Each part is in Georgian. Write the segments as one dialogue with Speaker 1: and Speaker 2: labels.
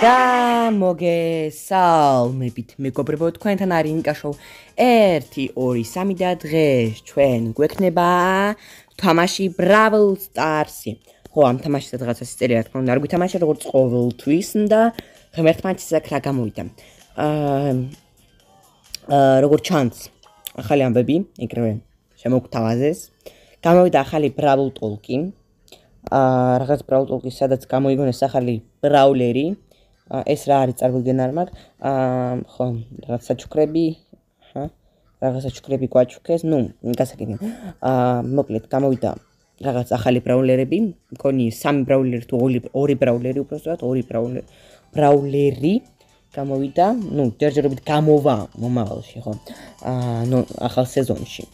Speaker 1: გამოგესალმებით მეგობრებო, თქვენთან არის ნიკა შოუ 1 2 3 და დღეს ჩვენ გვექნება თამაში Brawl Stars-ი. ხო, ამ თამაშზე რაღაცა სიწერია, რა თქმა უნდა, არ გვითამაშე როგორც ყოველთვის და ღმერთმაც ისე რა გამოვიდა. როგორც ჩანს, ახალი ამბები, ეგრევე შემოგთავაზეს. გამოვიდა ახალი Brawl Talk-ი. რაღაც Brawl Talk-ი, სადაც გამოიგონეს ახალი ბრაულერი. ეს რა არის წარმოიდგენ არ მაქვს. ხო, რაღაც საჩუქრები, რაღაც საჩუქრები გვაჩუქეს, გასაგებია. მოკლედ გამოვიდა რაღაც ახალი ბრაულერები, მგონი 3 ბრაულერი თუ 2 ბრაულერი უბრალოდ 2 ბრაულერი გამოვიდა, ჯერჯერობით გამოვა მომავალში, ხო. ახალ სეზონში.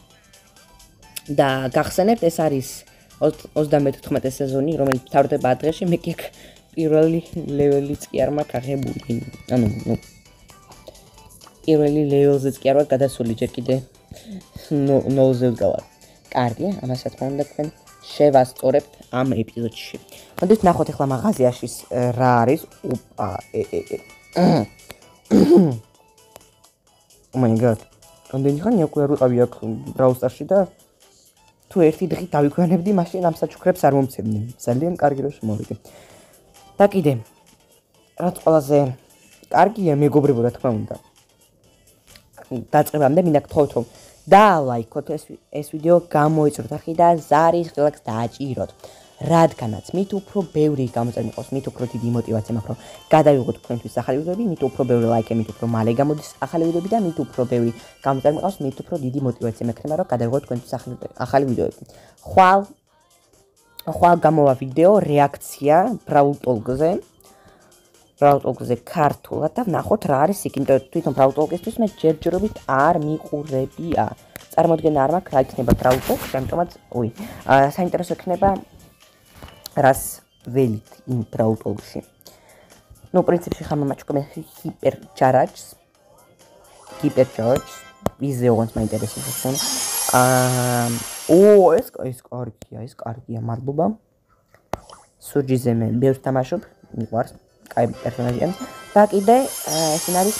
Speaker 1: და გახსენებთ, ეს არის 34 სეზონი, რომელიც მთავრდება დღეში, მე კი პირველი ლეველიც კი არ მაქვს აღებული. პირველი ლეველზეც კი არ ვარ გადასული, ჯერ კიდე 0-ზე ვდგავარ. კარგი, ამას რა თქმა უნდა თქვენ შევასწორებთ ამ ეპიზოდში. მოდით ნახოთ ახლა მაღაზიაში რა არის. Oh my god. რამდენი ხანი უკვე არ ვიყავი აქ Brawl Stars-ში და თუ ერთი დღით დავიქვანებდი, მაშინ ამ საჩუქრებს არ მომცემდნენ. ძალიან კარგი რომ შემოვიდე. და კიდე რაც ყველაზე კარგია მეგობრებო, რა თქმა უნდა. დაწყებამდე მინდა გთხოვთ რომ დაალაიქოთ ეს ვიდეო, გამოიწვიოთ არხი და ზარის ღილაკს დააჭიროთ. რადგანაც მით უფრო ბევრი გამოწარმოყავს, მით უფრო დიდი мотиваცია მაქვს, რომ გადავიღოთ თქვენთვის ახალი ვიდეოები, მით უფრო ბევრი ლაიქი, მით უფრო მალე გამოდის ახალი ვიდეოები და მით უფრო ბევრი გამოწარმოყავს, მით უფრო დიდი мотиваცია მექნება, რომ გადავიღოთ თქვენთვის ახალი ვიდეოები. ხვალ გამოვა ვიდეო რეაქცია Brawl Talk-ზე ქართულად და ვნახოთ რა არის იქ, თვითონ Brawl Talk-ისთვის მე ჯერჯერობით არ მიყურებია. წარმოიდგენა არ მაქვს რა იქნება Brawl Talk, ამიტომაც საინტერესო იქნება რას ველით იმ Brawl Talk-ში. პრინციპში ხამამაჩუკმე ჰიპერჩარჯს. ვიზე ოღონდ მაინტერესებს ეს. ეს კარგია, მადლობა. სურჯიზე მე ბევრს თამაშობ, მიყვარს, კაი პერსონაჟია. და კიდე ეს არის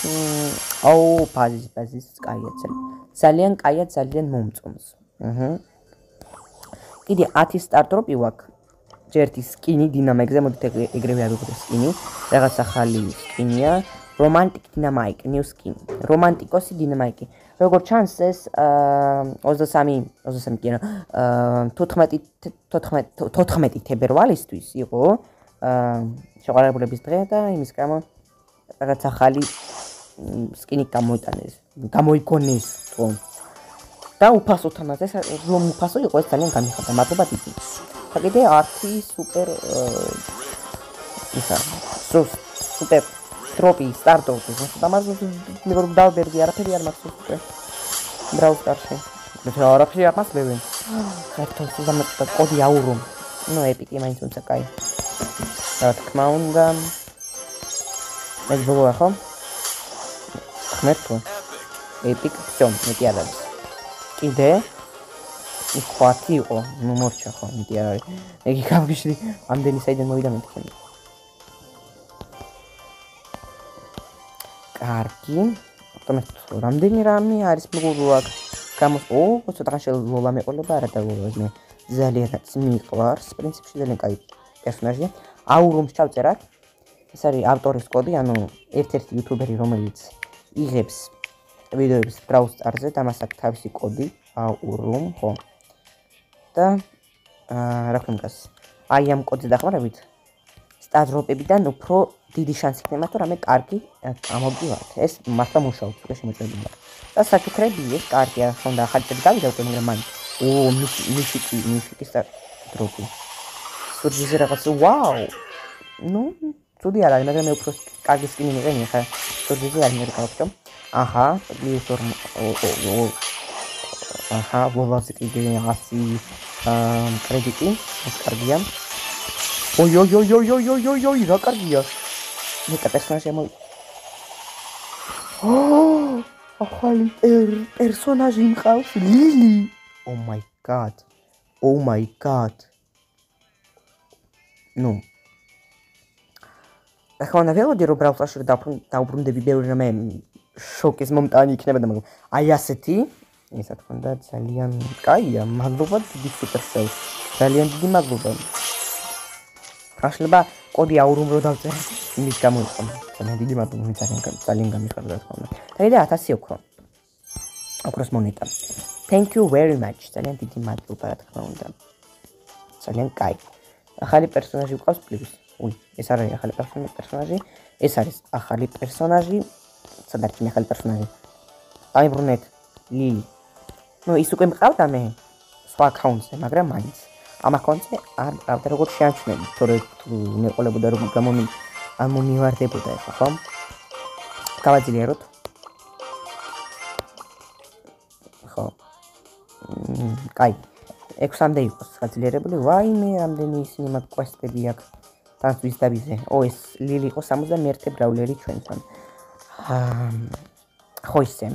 Speaker 1: ბაზის კაია, ძალიან კაია, ძალიან მომწონს. კიდე 10 სტარტ-დროპი ვაქვს. ჯერთი სკინი დინამიკზე, მოდით ეგრევე ავიღოთ სკინი, რაღაც ახალი სკინია, რომანტიკ დინამიკ, ნიუ სკინ, რომანტიკოსი დინამიკი. როგორც ჩანს ეს 14 თებერვალისთვის იყო შეყვარებულების დღე და იმის გამო რაღაც ახალი სკინი გამოიგონეს თქო. და უფასოთანაც ეს რომ უფასო იყო, ეს ძალიან გამიხარდა, მადლობა დიდი. და კიდე არტი სუპერ სუპერ დროპი სტარტ-დროპი, მე რომ დავბერდი არაფერი არ მაქვს უკვე Brawl Stars-ში. მე არაფერი არ მაქვს ბევრი. ხერთო სულამეთა კოდი აურო. ეპიკი მაინც უნდა კაი. რა თქმა უნდა. ეს ბოლოა ხო? ხმერთო. ეპიკ всё, მეტი არ არის. კიდე იყვათი იყო, მორჩა ხო, მეტი არ არის. იგი გავგიშდი, ამდენი საიდან მოვიდა მეთქი. კარგი. რამდენი რამე არის მეგობრებო, ცოტა ხანში ლოლა მეყოლება, არა და ლოლა მე ძალიანაც მიყვარს, პრინციპში ძალიან კაი პერსონაჟია. აურომს ჩავწერა. ეს არის ავტორის კოდი, ერთ-ერთი იუთუბერი, რომელიც იღებს ვიდეოებს Brawl Stars-ზე და მას აქვს თავისი კოდი, აურომ, ხო. და რა ქვემკას. აი ამ კოდზე დახმარებით სტადროპებიდან უფრო დიდი შანსი იქნება, თუ რამე კარგი გამოგივართ. ეს მართლა მუშაობს, უკვე შემოწმებული. და საჩუქრები ეს კარგია, ხონდა ახალი წელი გავიდა უკვე, მაგრამ მაინც. მიფიკი სტადროპი. სურჯიზე რაღაც, ვაუ. ცუდი არ არის, მაგრამ მე უფრო კარგი სკინი მიყენია ხა. სურჯიზე არ მერკავჭო. ვოლასი კიდე 100 კრედიტი, ეს კარგია. რა კარგია. მე პერსონაჟი ახალი პერსონაჟი მყავს, ლილი. Oh my god. ახლა უნდა ველოდი რომ Brawl Stars-ში დაუბრუნდები ბევრი რამე შოკის მომტანი იქნება და მაგრამ აი ასეთი ისა თქმა უნდა ძალიან კაია მადლობა დიდი Supercell ძალიან დიდი მადლობა გაშლება კოდი აურუმ რო დავწერე იმის გამოიყო ძალიან დიდი მადლობა ძალიან გამიხარდა რა თქმა უნდა და 1000 ოქროს მონეტა thank you very much ძალიან დიდი მადლობა რა თქმა უნდა ძალიან კაი ახალი პერსონაჟი ვყავს პლუს ეს არის ახალი პერსონაჟი ეს არის ახალი პერსონაჟი სადაც მე ახალი პერსონაჟი აი ბრუნეთ ლილი ნუ ის უკვე მყავდა მე სხვა აკაუნტზე მაგრამ მაინც ამ აკაუნტზე არ მყავდა როგორ შეამჩნევი თორე თუ მეყოლებოდა რომ გამომივარდებოდა ეს ხო გავაძლიეროთ ხო კაი 6-მდე იყოს გაძლიერებული ვაიმე რამდენი ისინი მაგ კვესტები აქვს танцуის დაბიზე. ეს ლილი იყო 61 ბრაულერი ჩვენთან. ხო ისე.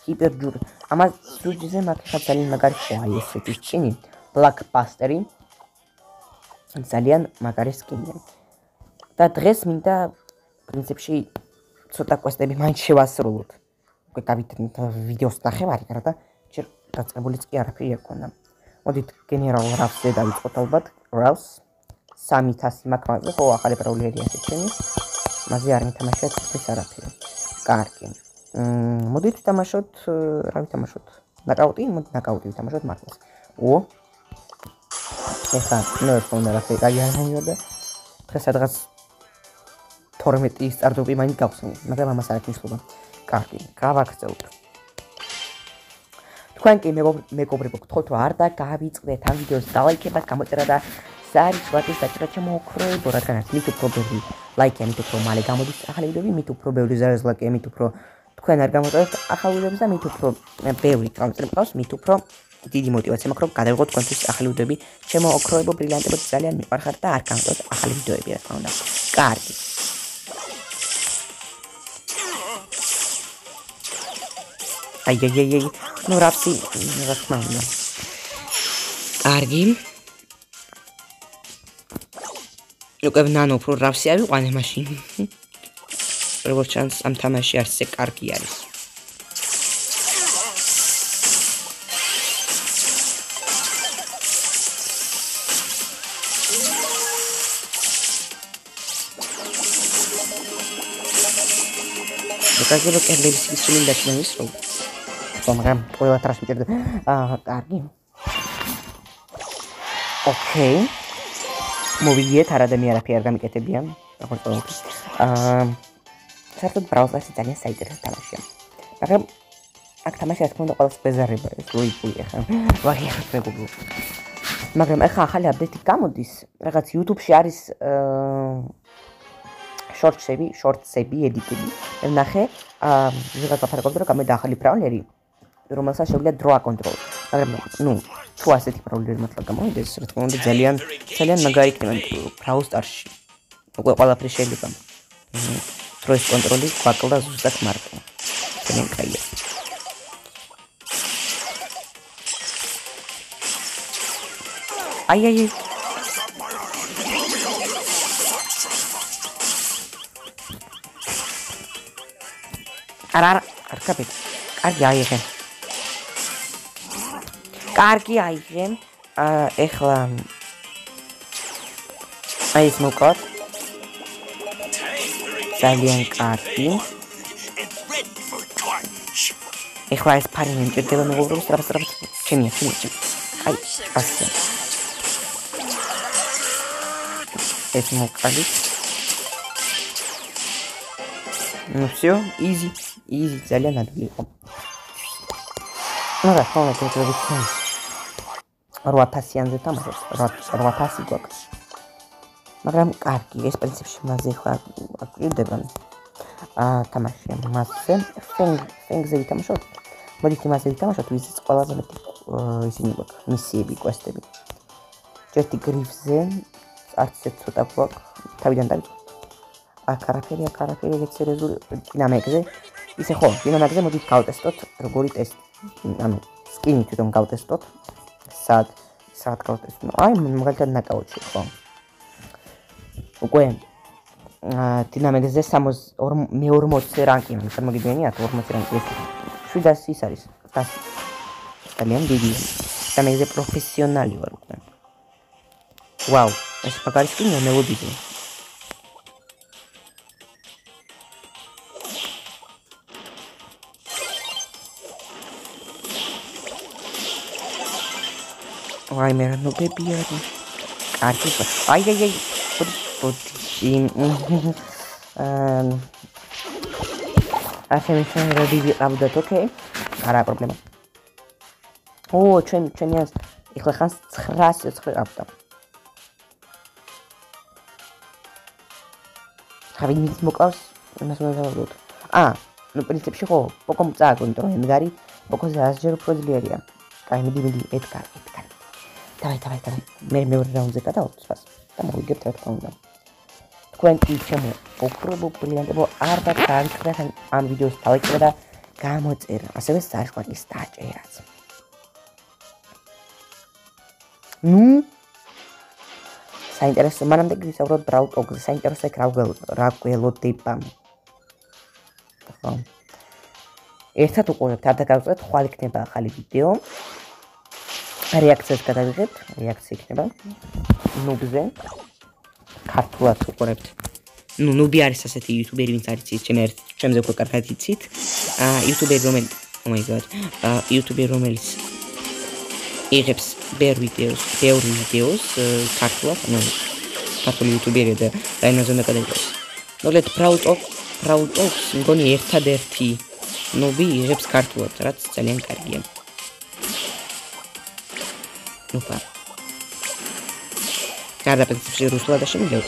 Speaker 1: ჰიპერჯურ. ამას სუჯიზე მაგხა ძალიან მაგარი ხოა ესეთი სკინი. ბლაკბასტერი. ძალიან მაგარი სკინი. და დღეს მინდა პრინციპში ცოტა კვესტები მაინც შევასრულოთ. უკვე დავით ვიდეოს ნახევარი რა და ჯერ დაწყებულიც კი არაფერი ექონა. მოდით გენერალ რაფზე დავიწყოთ ალბათ რავს 3000 მაქვს ხო ახალი ბრაულერია შეჩენი მასზე არ მითამაშეთ ის არაფერი კარგი მოდით ვთამაშოთ რა ვითამაშოთ ნაკაუტი მოდი ნაკაუტი ვითამაშოთ მართლაც ეხლა ნუ ფონდა რაფე გაიარანიოდა დღეს სადღაც 12 სტარტოპი მაინც გავხსნით მაგრამ ამას არ აკისრობა კარგი გავაქცევთ თქვენ კი მეგობრებო გთხოვთ რომ არ დაგავიწყდეთ ამ ვიდეოს დალაიქებათ გამოწერა და საერთოდ ვატის დაჭერა შემოუქროებო რადგანაც მით უფრო ბევრი ლაიქი მით უფრო მალე გამოდის ახალი ვიდეოები მით უფრო ბევრი ზარაზლაკი მით უფრო თქვენ არ გამოწერებთ ახალი ვიდეოებს და მით უფრო ბევრი კონტენტი მყავს მით უფრო დიდი мотиваცია მაქვს რომ გადავიღოთ თქვენთვის ახალი ვიდეოები შემოუქროებო ბრილიანტებო ძალიან მიყვარხართ და არ გამწოთ ახალი ვიდეოები რა თქმა უნდა კარგი აი ну рапси რა თქმა უნდა კარგი უკვე ნანო უფრო რაპსი ავიყვანე მაშინ როგორც ჩანს ამ თამაში არც ისე კარგი არის ეკაგებო კერლების ისინი დაჩნევის რომ მაგრამ ყველა ტრანსმიტერზე კარგი ოკეი მოვიგეთ არადამე არაფერი არ გამიკეთებია როგორც ყოველთვის საერთოდ Brawl Stars ძალიან საინტერესო თამაშია მაგრამ აქ თამაში რა თქმა უნდა ყველას ბეზარება ეს ლოიკული ახლა ვაღიარებულო მაგრამ ახლა ახალი აპდეიტი გამოდის რაღაც YouTube-ში არის შორტსები ედიტები ნახე ვიღაც აფარებობდა რომ გამოდა ახალი ბრაულერი რომელსაც შეუძლია დრო აკონტროლოს მაგრამ ნუ თუ ასეთი ბრაულერი მართლა გამოვიდეს რა თქმა უნდა ძალიან მაგარი იქნება Brawl Stars-ში უკვე ყველაფერი შეიძლება დროის კონტროლი გვაკლდა ზუსტად მარტო ძალიან კაია აი არ კაპიტ კარგი აიღე ეხლა აი ეს მოკოთ ძალიან კარგი ეხლა ეს ფარი მიმჭირდება მეგობრებს რაღაც ჩემია აი ასე ეს მოკალი ну всё easy ძალიან ადვილი იყო რა თქმა უნდა შეიძლება 8000-იანზე თამაშობს 8000 გვაქვს მაგრამ კარგი ეს პრინციპში მასზე ხარ აკრიბდება თამაში მასზე ფენგზე ვითამაშოთ მოდით მასზე ვითამაშოთ ვიზის ყველაზე მეტი ისინი გვაქვს მისიები კვესტები ჯერტი გრიფზე არც ეს ცოტა გვაქვს თავიდან დავიწყოთ აქ არაფერი ექსერეზული დინამიკზე ისე ხო დინამიკზე მოდით გავტესტოთ როგორი ტესტი ანუ სკინი თვითონ გავტესტოთ სად გავტესტო აი მაგალითად ნაკაუტში ხო უკვე დინამიკზე 40 რანკი წარმოგიდგენიათ 40 რანკი ეს 700 ის არის 100 ძალიან დიდი დინამიკზე პროფესიონალი ვარ უკვე ვაუ ეს მაგარი სკინია მელოდიზე აი მე რა ნობები არის კარგი აი ასემიშენ რედი ვიყავდათ ოკეი არა პრობლემა ო ჩემი ას ეხლა ხანს 900 ყავდა ხავი მის მოყავს იმას მოვიდოდ ну პრინციპში ხო პოკომ წააგონტრო იმგარი პოკოზე ასჯერ უფრო ძლიერია კაი მიდი ეთკარ დავай მე მეორე რაუნდზე გადავთ სპას და მოვიგებთ რა თქმა უნდა თქვენ კი ჩემო უფრო ბრილიანტებო არ დაგჭირეთ ამ ვიდეოს დავიწერე და გამოწერა ასევე საშუალების დაჭერაც ну საინტერესო მანამდე გისაუბროთ ბრაულ ტოკზე საინტერესო ეგ რა გველოდება ხო ერთად უყურებთ არ დაგავწევთ ხვალ იქნება ახალი ვიდეო რეაქციას გადავიღებთ რეაქცია იქნება ნუბზე ქართულად უყურებთ ნუბი არის ასეთი იუთუბერი ვინც არის ჩემზე უკვე კარგად იცით იუთუბერი რომელიც იღებს ბევრ ვიდეოს ქართულად ქართული იუთუბერია და რაიმაზე უნდა გადაიღოს მოგლეთ ბრაულ ტოქს მგონი ერთადერთი ნუბი იღებს ქართულად რაც ძალიან კარგია ნუპა გარდა პრინციპში რუსულად და შემიძლია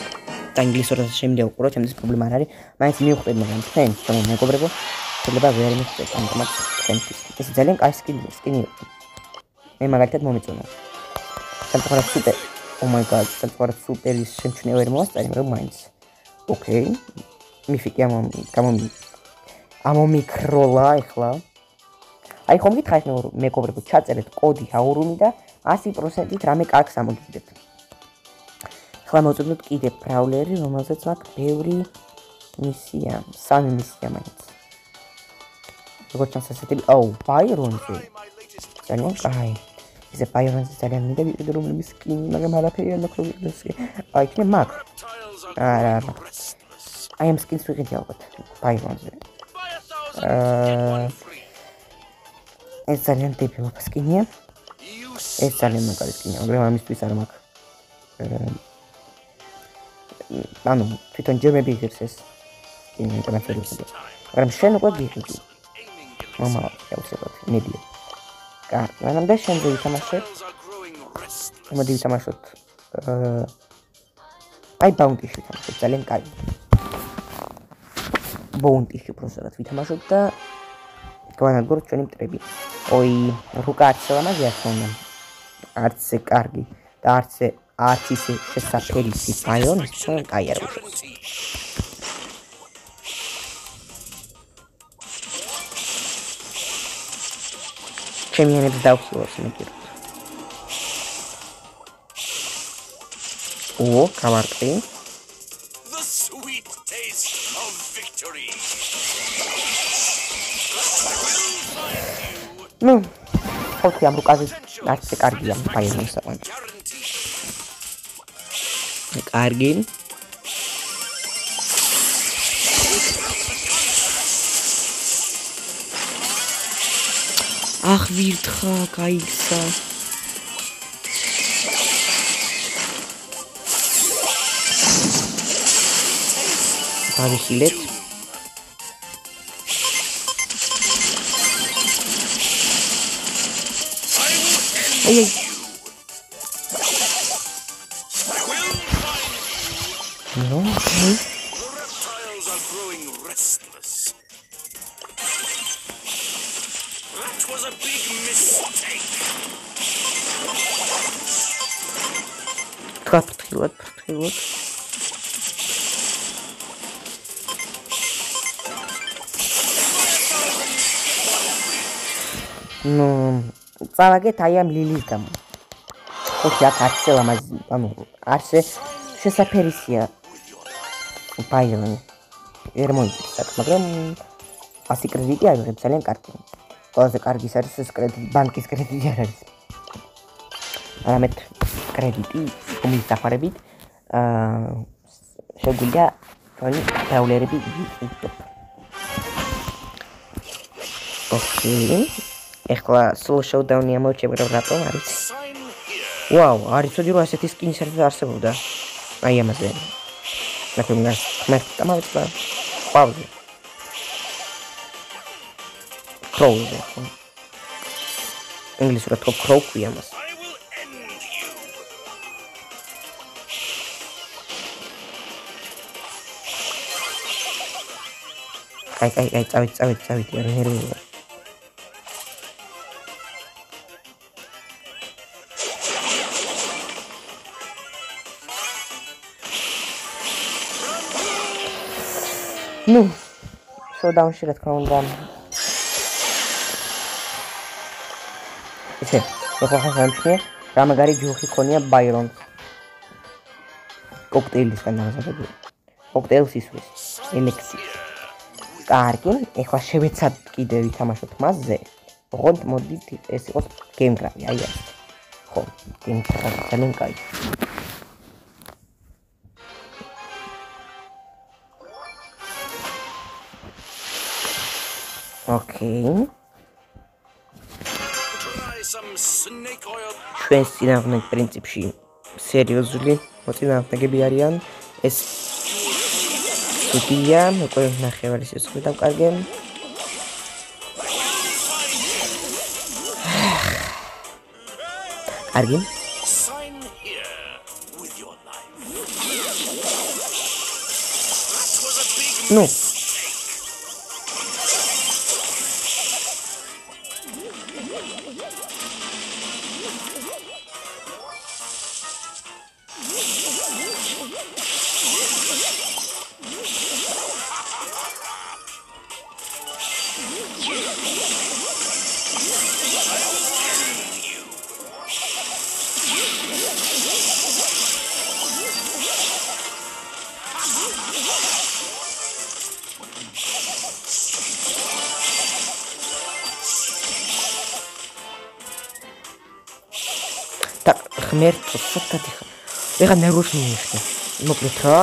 Speaker 1: და ინგლისურად შემიძლია უყუროთ ამის პრობლემა არ არის მაინც მივხვდეთ მაგრამ თქვენ მეგობრებო შეიძლება ვერ მივხვდეთ ამიტომაც თქვენთვის ეს ძალიან კარგი სკინია მე მაგალითად მომეწონა სამწუხაროდ სუპერ oh my god სამწუხაროდ სუპერის შემჩნევა ვერ მოასწარი მაგრამ მაინც ოკეი მიფიქი ამომიკროლა ეხლა აი ხომ გითხარ მეგობრებო ჩაწერეთ კოდი აურუმი და 100%-ით რამე კარგს ამოგიგდებთ ხლა მოვწოდოთ კიდე ბრაულერი რომელზეც მაქვს ბევრი მისია სამი მისია მაინც როგორც ჩანს ასეთი ბაირონზე ძალიან კაი ესე ბაირონზე ძალიან მინდა ვიყიდე რომელი სკინი მაგრამ არაფერი არ მაქვს რომ აი იქნება მაგ არა აი ამ სკინს ვიყიდე ალბათ ბაირონზე ეს ძალიან ტიპური სკინია ეს ძალიან მაგარი სკინია მაგრამ ამისთვის არ მაქვს ანუ თვითონ ჯემები იღებს ეს სკინი ინტერნეტზე მაგრამ შენ უკვე გიყიდი მამა შეუძლებლად მედია კარგი მაგრამ და შენ ვითამაშოთ მოდი ვითამაშოთ აი ბაუნტიში ვითამაშოთ ძალიან კარგი ბაუნტიში პროსერად ვითამაშოთ და განადგუროთ ჩვენი მტრები ой რუკა არც ლამაზია ხომ არც კარგი და არც ისე შესაფერისი ბაირონი ჩვენ კაი არ ვუშვებს ჩემიანებს დავხსოვს მეკიროთ ო კამარტი ну ხოთი ამ რუკაზე არც კარგია ბაირონის საყვანი კარგი ах ვირთხა кайса დავიხილეთ აი no okay ფრთხილად ну წავაგეთ აი ამ ლილის გამო ხოთი აქ არც ლამაზი ანუ არც შესაფერისია Byron. ვერ მოიწევს, მაგრამ 100 კრედიტი აიღებს ძალიან კარგი. ყველაზე კარგი არის ეს კრედიტი, ბანკის კრედიტი არ არის. არამედ კრედიტი მომისახარებით შეგვიძლია თქვენი დაულერები ვიყიდოთ. ოკეი. ეხლა სულ შოუდაუნი ამოვჩერებ რატომ არის? ვაუ, არის ცოტა რომ ასეთი სკინი არსებობდა. აი ამაზე. ნახე მე დამავიწყდა. პაუზა. Crow. ინგლისურად თქო crow ქვია მას. აი, წავით, არ ნერვიულობ. ნუ, შოუდაუნში რა თქმა უნდა. ისე, ეხლა ხანშია, რა მაგარი ჯოხი ქონია ბაირონს. კოქტეილისგან დამზადებული. კოქტეილს ისვრის, ელექსირი. კარგი, ეხლა შევეცად კიდევ ვითამაშოთ მასზე. ოღონდ მოდით ეს იყოს გეიმგრამი, აი ეს. ხო, გეიმგრამი ძალიან კაი. ოკეი. ჩვენს წინააღმდეგ პრინციპში სერიოზული მოწინააღმდეგები არიან. ეს სუდია, უკვე ნახევარი სიცხე დავკარგე. კარგი. ნუ так, ღმერთო, სათათი ხარ. ეხლა ნერვოს მიიხდა. მოკლედ რა?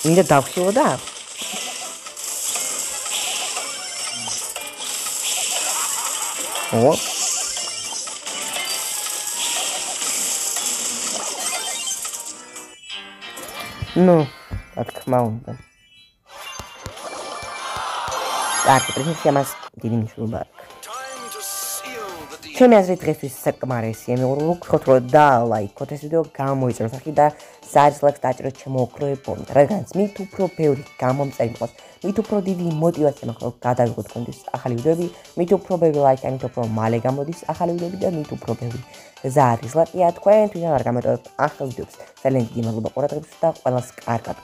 Speaker 1: მინდა დავხილო და ო ნუ, რა თქმა უნდა. კარგი, პრინციპი ამას დიდი მნიშვნელობა აქვს. ჩემი აზრით დღესთვის საკმარისია. მე ვუხოთ რომ დალაიქოთ ეს ვიდეო, გამოიწეროთ სახი და საერთოდ დაჭეროთ ჩემო ოქროებონი. რადგანაც მით უფრო ბევრი გამომწერი იყოს, მით უფრო დიდი мотиваცია მაქვს რომ გადავიღოთ კონტენტის ახალი ვიდეოები, მით უფრო ბევრი ლაიქი, მით უფრო მალე გამოდის ახალი ვიდეოები და მით უფრო ბევრი ზარისლაკია თქვენთვის არ გამოტოვებთ ახალ ვიდეოებს. ძალიან დიდი მადლობა ყურადღებისთვის და ყველას კარგად.